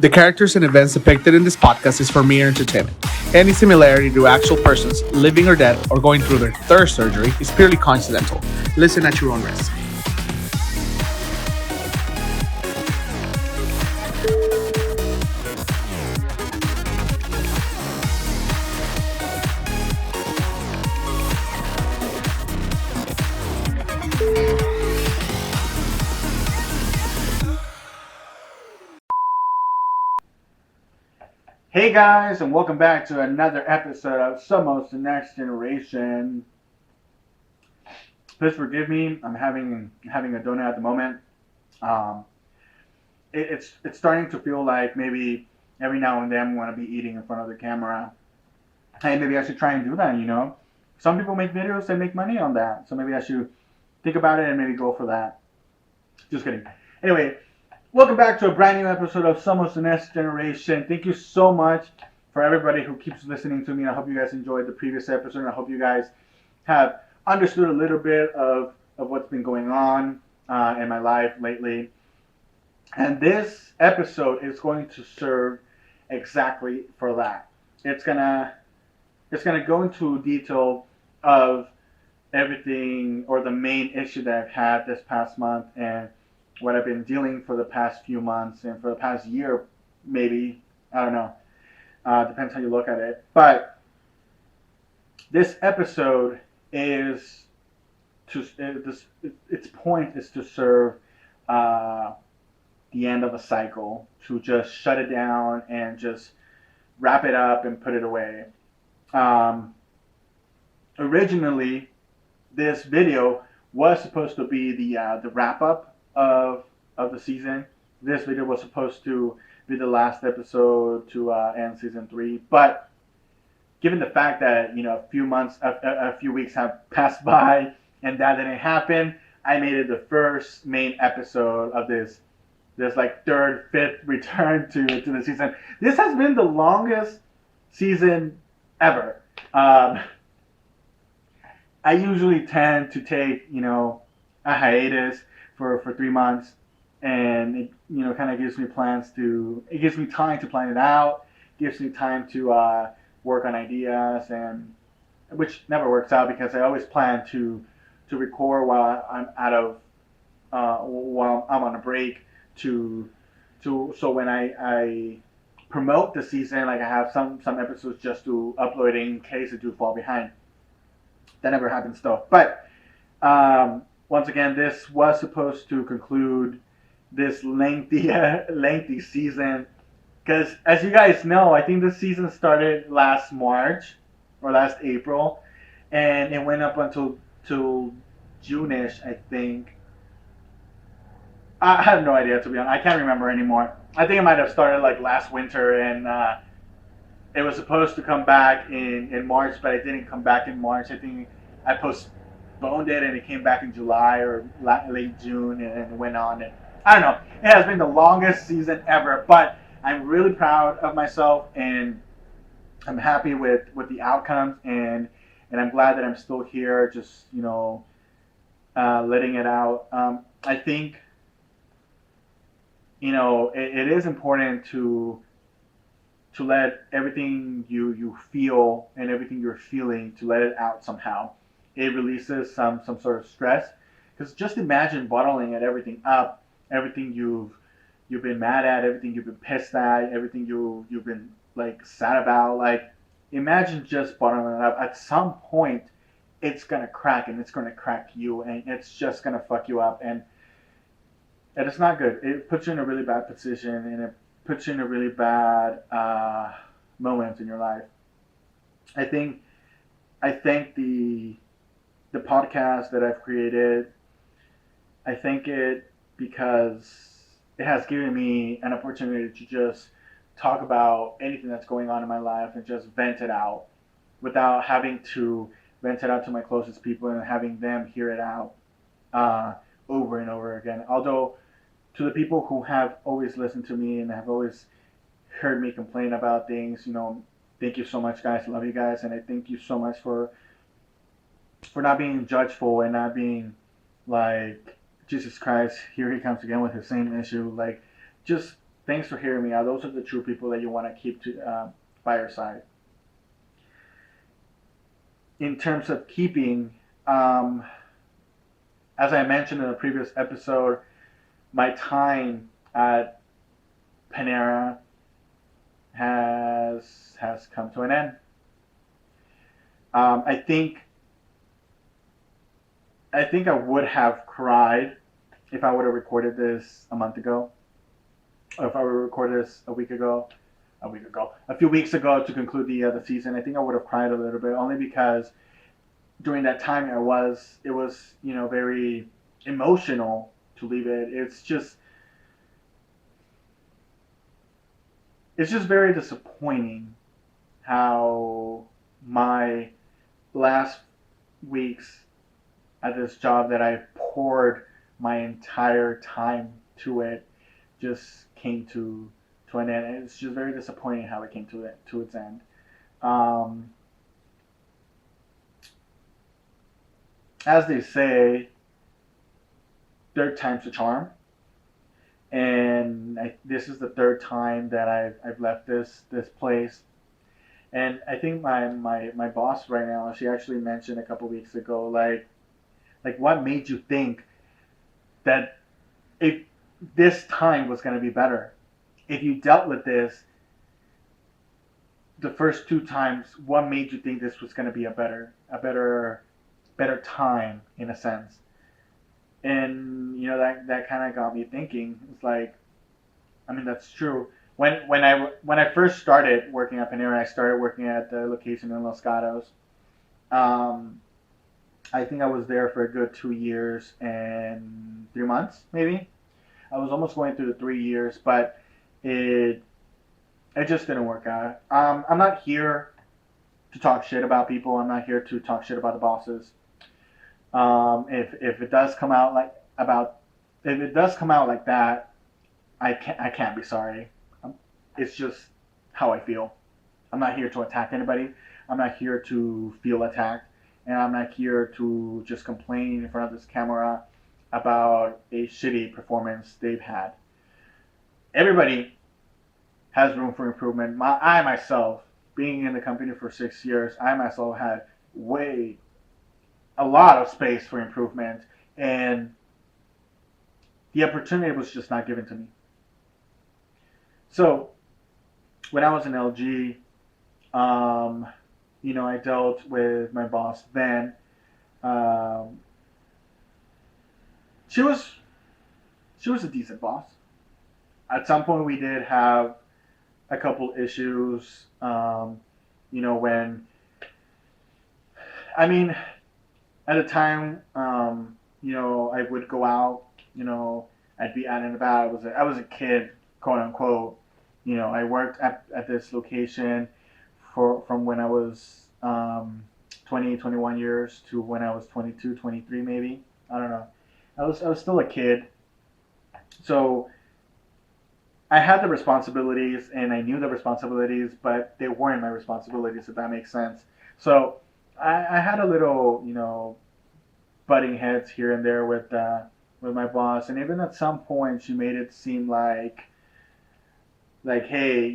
The characters and events depicted in this podcast is for mere entertainment. Any similarity to actual persons, living or dead, or going through their third surgery is purely coincidental. Listen at your own risk. Hey guys, and welcome back to another episode of Somos the Next Generation. Please forgive me. I'm having a donut at the moment. It's starting to feel like maybe every now and then I want to be eating in front of the camera. Hey, maybe I should try and do that. Some people make videos and make money on that, so maybe I should think about it and maybe go for that. Just kidding. Anyway. Welcome back to a brand new episode of Somos the Next Generation. Thank you so much for everybody who keeps listening to me. I hope you guys enjoyed the previous episode. And I hope you guys have understood a little bit of what's been going on in my life lately. And this episode is going to serve exactly for that. It's gonna go into detail of everything or the main issue that I've had this past month and what I've been dealing for the past few months and for the past year, maybe. I don't know. Depends how you look at it. But this episode is its point is to serve the end of a cycle, to just shut it down and just wrap it up and put it away. Originally, this video was supposed to be the wrap up of the season. This video was supposed to be the last episode to end season 3, but given the fact that a few weeks have passed by and that didn't happen, I made it the first main episode of this like third, fifth return to the season. This has been the longest season ever. I usually tend to take a hiatus for 3 months, and it kind of gives me time to plan it out, gives me time to work on ideas, and which never works out because I always plan to record while I'm while I'm on a break so when I promote the season, like I have some episodes just to upload in case I do fall behind. That never happens though. But once again, this was supposed to conclude this lengthy season, because as you guys know, I think this season started last March or last April, and it went up until June-ish, I think. I have no idea, to be honest. I can't remember anymore. I think it might have started like last winter, and it was supposed to come back in March, but it didn't come back in March. I think I postponed it, and it came back in July or late June, and it went on. And I don't know. It has been the longest season ever, but I'm really proud of myself, and I'm happy with the outcomes, and I'm glad that I'm still here, just letting it out. I think it is important to let everything you feel and everything you're feeling, to let it out somehow. It releases some sort of stress, because just imagine bottling everything up, everything you've been mad at, everything you've been pissed at, everything you've been like sad about. Like, imagine just bottling it up. At some point, it's gonna crack, and it's gonna crack you, and it's just gonna fuck you up, and it's not good. It puts you in a really bad position, and it puts you in a really bad moment in your life. I think the podcast that I've created, I thank it because it has given me an opportunity to just talk about anything that's going on in my life and just vent it out without having to vent it out to my closest people and having them hear it out over and over again. Although, to the people who have always listened to me and have always heard me complain about things, thank you so much, guys. I love you guys, and I thank you so much for not being judgeful and not being like, Jesus Christ, here he comes again with his same issue. Like, just thanks for hearing me out. Those are the true people that you want to keep by your side. In terms of keeping, um, as I mentioned in a previous episode, my time at Panera has come to an end. I think I would have cried if I would have recorded this a month ago, or if I would have recorded this a few weeks ago to conclude the season. I think I would have cried a little bit, only because during that time it was very emotional to leave it. It's just very disappointing how my last weeks at this job that I poured my entire time to it just came to an end. It's just very disappointing how it came to its end. Um, as they say, third time's a charm, and this is the third time that I've left this place. And I think my boss right now, she actually mentioned a couple weeks ago, like what made you think that if this time was going to be better? If you dealt with this the first two times, what made you think this was going to be better time in a sense? And that kind of got me thinking. It's like, I mean, that's true. When I first started working at Panera, I started working at the location in Los Gatos. Um, I think I was there for a good 2 years and 3 months, maybe. I was almost going through the 3 years, but it it just didn't work out. I'm not here to talk shit about people. I'm not here to talk shit about the bosses. If it does come out if it does come out like that, I can't be sorry. It's just how I feel. I'm not here to attack anybody. I'm not here to feel attacked, and I'm not here to just complain in front of this camera about a shitty performance they've had. Everybody has room for improvement. I myself, being in the company for 6 years, I myself had a lot of space for improvement, and the opportunity was just not given to me. So when I was in LG, um, I dealt with my boss then. Um, she was she was a decent boss. At some point, we did have a couple issues. When I mean, at the time, I would go out. I'd be out and about. I was a kid, quote unquote. I worked at this location from when I was 20, 21 years to when I was 22, 23 maybe. I don't know. I was still a kid, so I had the responsibilities and I knew the responsibilities, but they weren't my responsibilities, if that makes sense. So I had a little, butting heads here and there with my boss, and even at some point she made it seem like, hey,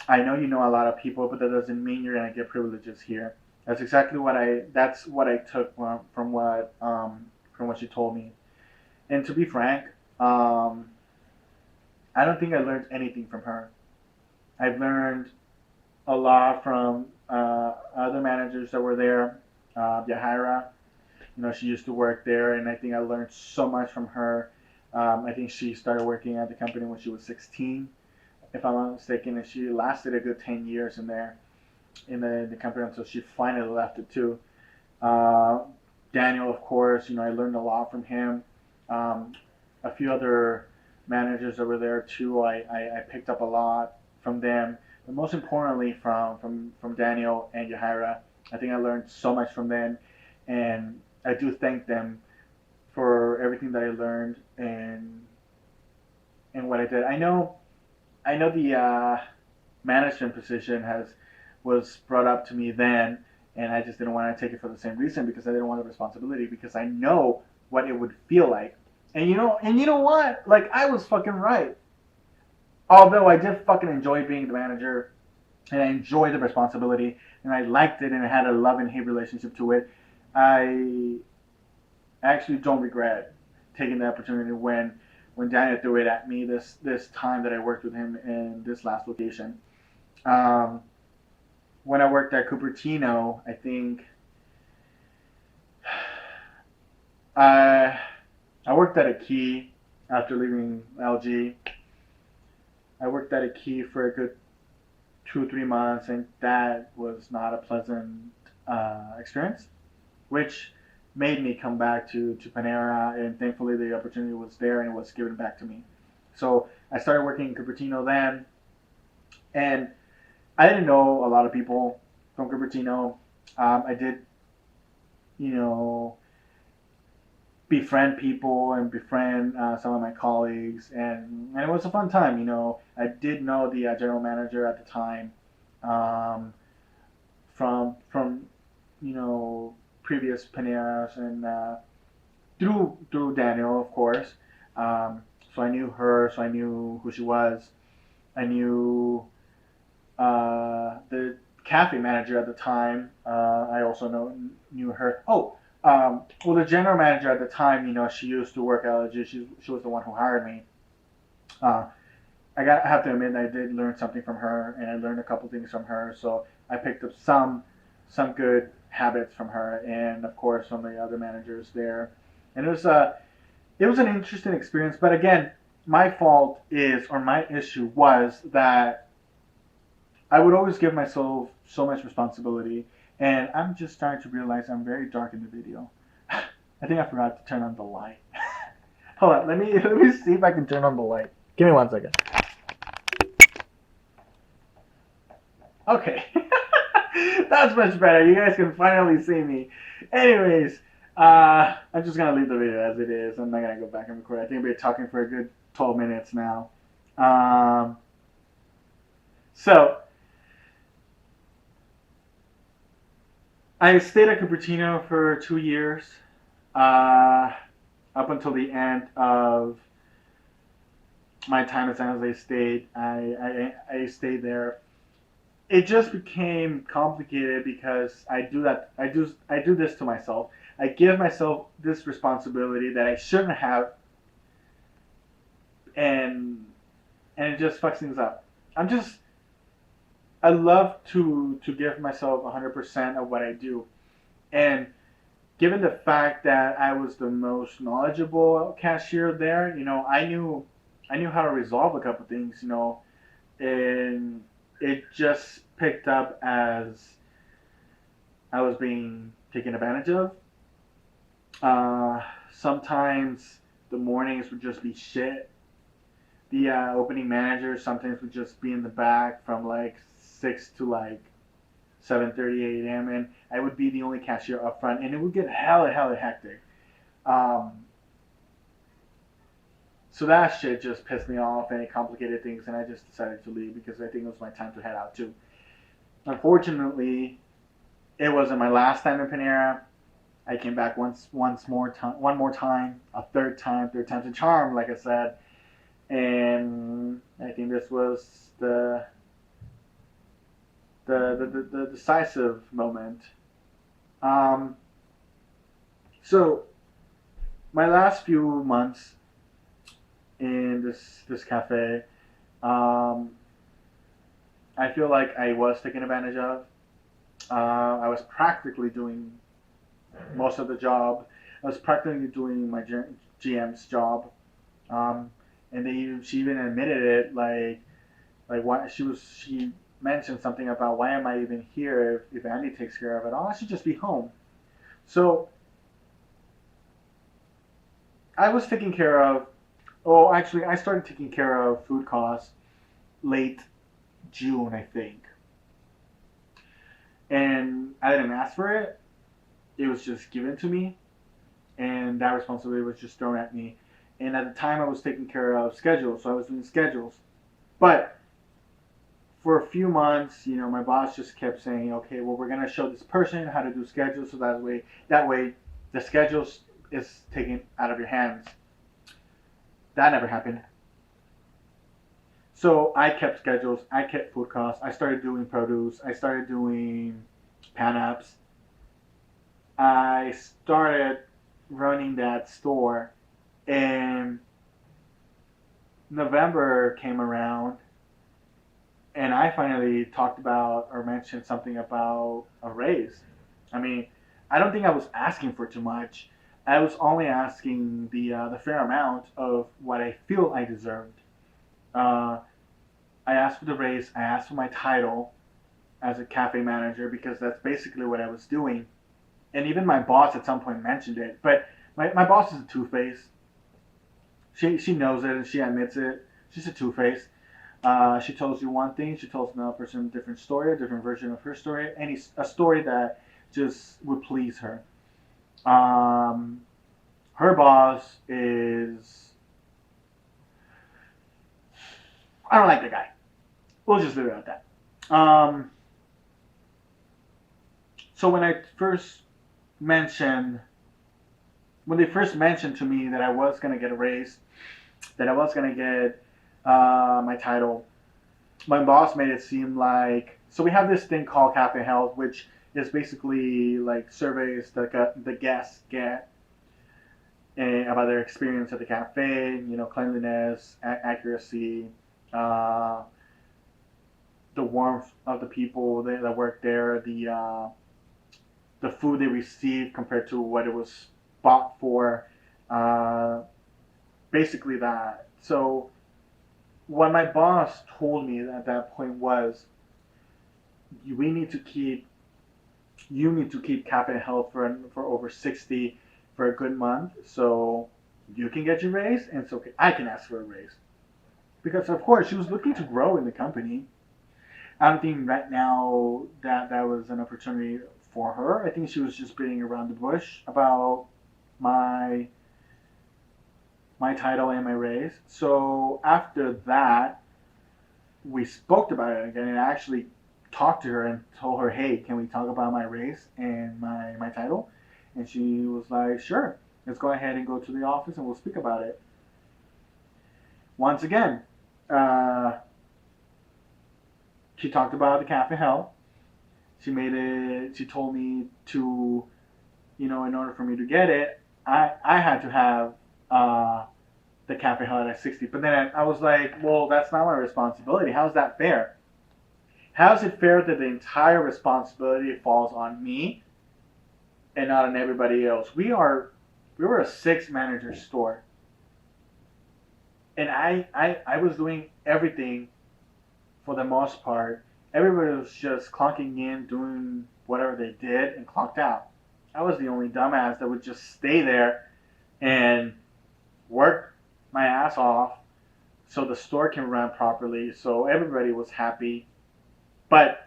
I know you know a lot of people, but that doesn't mean you're gonna get privileges here. That's what I took from what she told me. And to be frank, um, I don't think I learned anything from her. I've learned a lot from other managers that were there. Yahaira, she used to work there, and I think I learned so much from her. I think she started working at the company when she was 16, if I'm not mistaken, and she lasted a good 10 years in there, in the company until she finally left it too. Uh, Daniel, of course, I learned a lot from him. Um, a few other managers that were there too, I picked up a lot from them. But most importantly, from Daniel and Yahaira, I think I learned so much from them, and I do thank them for everything that I learned and what I did. I know the management position was brought up to me then, and I just didn't want to take it for the same reason because I didn't want the responsibility because I know what it would feel like. And you know what? Like I was fucking right. although I did fucking enjoy being the manager and I enjoyed the responsibility and I liked it and I had a love and hate relationship to it, I actually don't regret taking the opportunity when Daniel threw it at me this time that I worked with him in this last location. Um, when I worked at Cupertino, I think I I worked at a key after leaving LG. I worked at a key for a good 2 or 3 months, and that was not a pleasant experience, which made me come back to Panera, and thankfully the opportunity was there and it was given back to me. So I started working in Cupertino then, and I didn't know a lot of people from Cupertino. I did, you know, befriend people and befriend some of my colleagues, and it was a fun time. I did know the general manager at the time, um, from previous Paneras, and through Daniel, of course. So I knew her, so I knew who she was. I knew the cafe manager at the time. I also knew her. Oh, well, the general manager at the time, she used to work at LG. She was the one who hired me. Uh, I have to admit, I did learn something from her, and I learned a couple things from her. So I picked up some good habits from her, and of course from the other managers there. And it was an interesting experience. But again, my fault is, or my issue was that I would always give myself so much responsibility, and I'm just starting to realize I'm very dark in the video. I think I forgot to turn on the light. Hold on, let me see if I can turn on the light. Give me 1 second. Okay. That's much better. You guys can finally see me. Anyways, I'm just gonna leave the video as it is. I'm not gonna go back and record. I think we've been talking for a good 12 minutes now. So I stayed at Cupertino for 2 years, up until the end of my time at San Jose State. I stayed there. It just became complicated because I do this to myself. I give myself this responsibility that I shouldn't have, and it just fucks things up. I love to give myself 100% of what I do, and given the fact that I was the most knowledgeable cashier there, I knew how to resolve a couple things, and it just picked up as I was being taken advantage of. Sometimes the mornings would just be shit. The opening manager sometimes would just be in the back from like 6 to like 7:30 a.m. and I would be the only cashier up front, and it would get hella hectic. Um, so that shit just pissed me off, and it complicated things, and I just decided to leave because I think it was my time to head out too. Unfortunately, it wasn't my last time in Panera. I came back one more time, a third time, third time's a charm, like I said, and I think this was the decisive moment. Um, so my last few months in this cafe, um, I feel like I was taken advantage of. I was practically doing most of the job. I was practically doing my GM's job, um, and she even admitted it. Like why she mentioned something about why am I even here if Andy takes care of it? Oh, I should just be home. So I was taking care of. Oh, actually, I started taking care of food costs late June, I think, and I didn't ask for it. It was just given to me, and that responsibility was just thrown at me. And at the time, I was taking care of schedules, so I was doing schedules. But for a few months, my boss just kept saying, "Okay, well, we're gonna show this person how to do schedules, so that way, the schedules is taken out of your hands." That never happened. So I kept schedules. I kept food costs. I started doing produce. I started doing pan apps. I started running that store, and November came around, and I finally talked about or mentioned something about a raise. I mean, I don't think I was asking for too much. I was only asking the fair amount of what I feel I deserved. Uh, I asked for the raise. I asked for my title as a cafe manager because that's basically what I was doing. And even my boss at some point mentioned it. But my boss is a two face. She knows it and she admits it. She's a two face. She tells you one thing, she tells another person a different story, a different version of her story, a story that just would please her. Um, Her boss is, I don't like the guy. We'll just leave it at that. So mentioned, when they first mentioned to me that I was gonna get a raise, that I was gonna get my title, my boss made it seem like, so we have this thing called Cafe Health, which is basically like surveys that the guests get about their experience at the cafe, cleanliness, accuracy, uh, the warmth of the people that work there, the food they receive compared to what it was bought for, uh, basically that. So what my boss told me at that point was, we need to keep you need to keep Cafe Health for over 60 for a good month, so you can get your raise, and it's okay. I can ask for a raise because, of course, she was looking to grow in the company. I don't think right now that was an opportunity for her. I think she was just beating around the bush about my my title and my raise. So after that, we spoke about it again, and I actually talked to her and told her, "Hey, can we talk about my race and my title?" And she was like, "Sure, let's go ahead and go to the office and we'll speak about it." Once again, uh, she talked about the Cafe Health. She made it. She told me to, in order for me to get it, I had to have the Cafe Health at 60. But then I was like, well, that's not my responsibility. How's that fair? How is it fair that the entire responsibility falls on me and not on everybody else? We were a six manager store, and I was doing everything for the most part. Everybody was just clocking in, doing whatever they did, and clocked out. I was the only dumbass that would just stay there and work my ass off so the store can run properly, so everybody was happy. But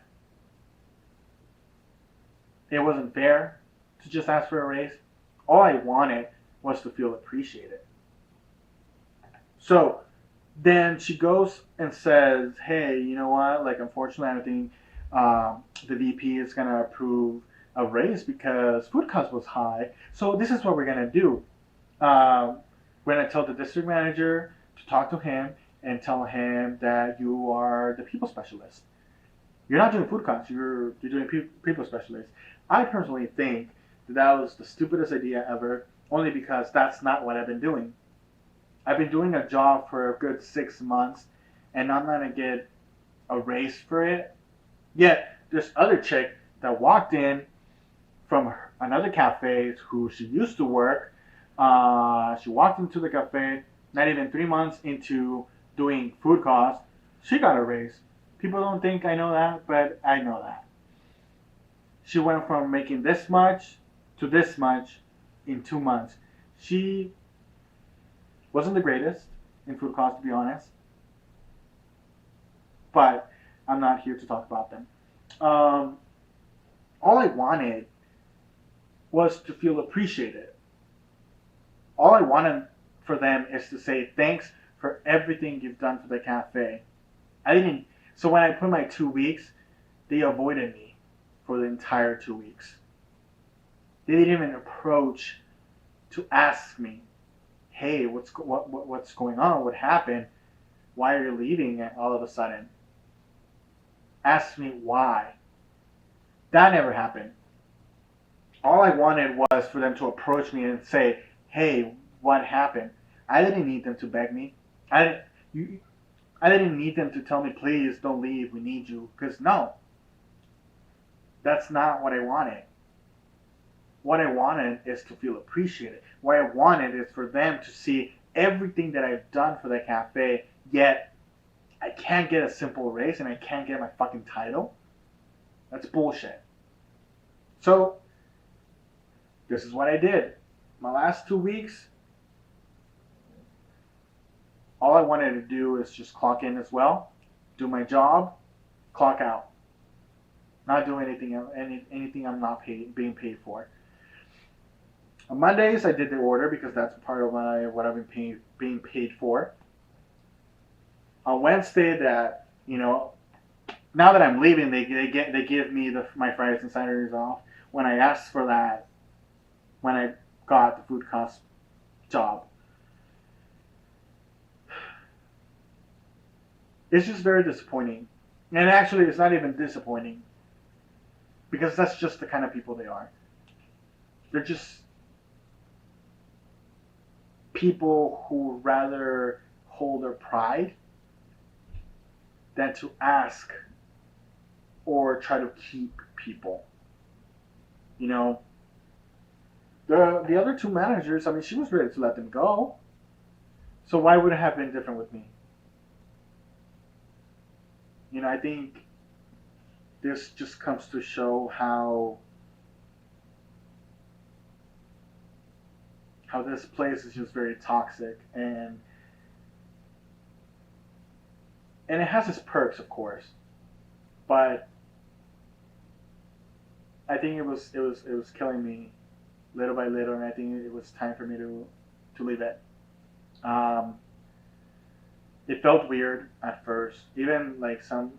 it wasn't fair to just ask for a raise. All I wanted was to feel appreciated. So then she goes and says, "Hey, you know what? Like, unfortunately, I don't think the VP is gonna approve a raise because food cost was high. So this is what we're gonna do. We're gonna tell the district manager to talk to him and tell him that you are the people specialist. You're not doing food costs. You're doing people specialist." I personally think that was the stupidest idea ever, only because that's not what I've been doing. I've been doing a job for a good 6 months, and I'm gonna get a raise for it. Yet this other chick that walked in from another cafe who she used to work, she walked into the cafe not even 3 months into doing food costs. She got a raise. People don't think I know that, but I know that. She went from making this much to this much in 2 months. She wasn't the greatest in food costs, to be honest, but I'm not here to talk about them. Um, all I wanted was to feel appreciated. All I wanted for them is to say thanks for everything you've done for the cafe. I didn't. So when I put my 2 weeks, they avoided me for the entire 2 weeks. They didn't even approach to ask me, "Hey, what's going on? What happened?" Why are you leaving all of a sudden? Ask me why. That never happened. All I wanted was for them to approach me and say, "Hey, what happened?" I didn't need them to beg me. I you, I didn't need them to tell me, "Please don't leave. We need you." Because no, that's not what I wanted. What I wanted is to feel appreciated. What I wanted is for them to see everything that I've done for the cafe. Yet I can't get a simple raise and I can't get my fucking title. That's bullshit. So this is what I did. My last 2 weeks, all I wanted to do is just clock in as well, do my job, clock out. Not do anything I'm not being paid for. On Mondays, I did the order because that's part of what I've been being paid for. On Wednesday, now that I'm leaving, they give me my Fridays and Saturdays off. When I asked for that, when I got the food cost job, it's just very disappointing. And actually, it's not even disappointing because that's just the kind of people they are. They're just people who rather hold their pride than to ask or try to keep people. You know, the other two managers, I mean, she was ready to let them go. So why would it have been different with me? You know, I think this just comes to show how this place is just very toxic, and it has its perks, of course, but I think it was killing me little by little, and I think it was time for me to leave it. Um, it felt weird at first. Even like some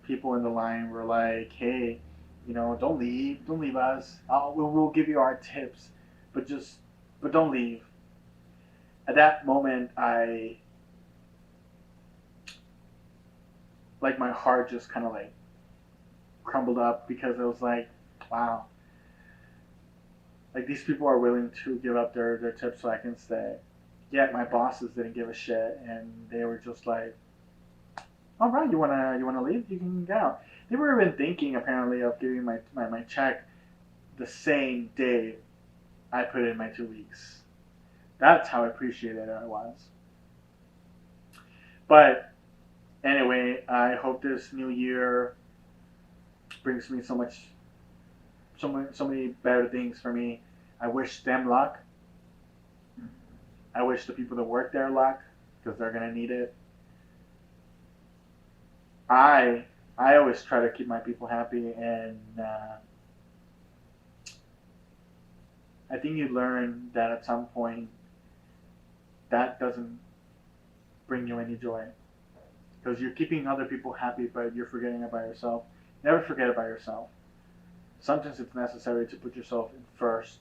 people in the line were like, "Hey, don't leave us. We'll give you our tips, but don't leave." At that moment, my heart just kind of like crumbled up because I was like, wow, like these people are willing to give up their tips so I can stay. Yet my bosses didn't give a shit, and they were just like, "All right, you wanna leave? You can get out." They were even thinking apparently of giving my check the same day I put in my 2 weeks. That's how appreciated I was. But anyway, I hope this new year brings me so many better things for me. I wish them luck. I wish the people that work there luck because they're gonna need it. I always try to keep my people happy, and I think you learn that at some point that doesn't bring you any joy because you're keeping other people happy, but you're forgetting about yourself. Never forget about yourself. Sometimes it's necessary to put yourself in first,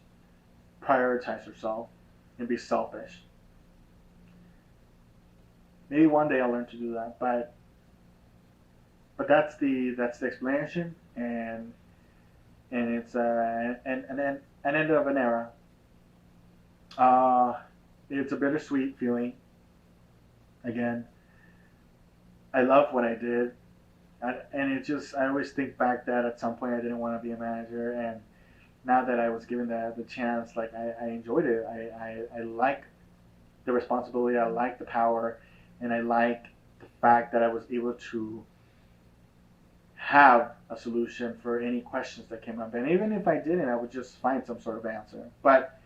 prioritize yourself, and be selfish. Maybe one day I'll learn to do that, but that's the explanation, and it's an end of an era. It's a bittersweet feeling. Again, I love what I did, and I always think back that at some point I didn't want to be a manager, and now that I was given the chance, like I enjoyed it. I like the responsibility. I like the power, and I like the fact that I was able to have a solution for any questions that came up. And even if I didn't, I would just find some sort of answer. But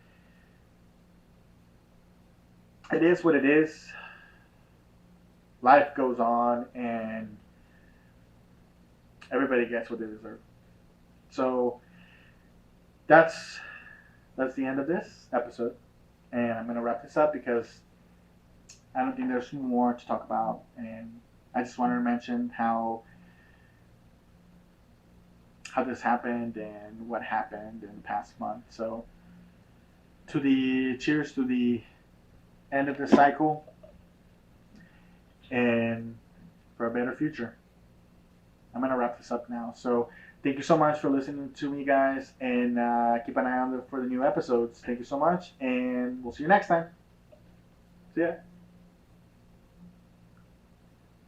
it is what it is. Life goes on, and everybody gets what they deserve. So that's the end of this episode, and I'm gonna wrap this up because I don't think there's more to talk about, and I just wanted to mention how this happened and what happened in the past month. So cheers to the end of the cycle, and for a better future. I'm gonna wrap this up now. So thank you so much for listening to me, guys, and keep an eye on for the new episodes. Thank you so much, and we'll see you next time. See ya.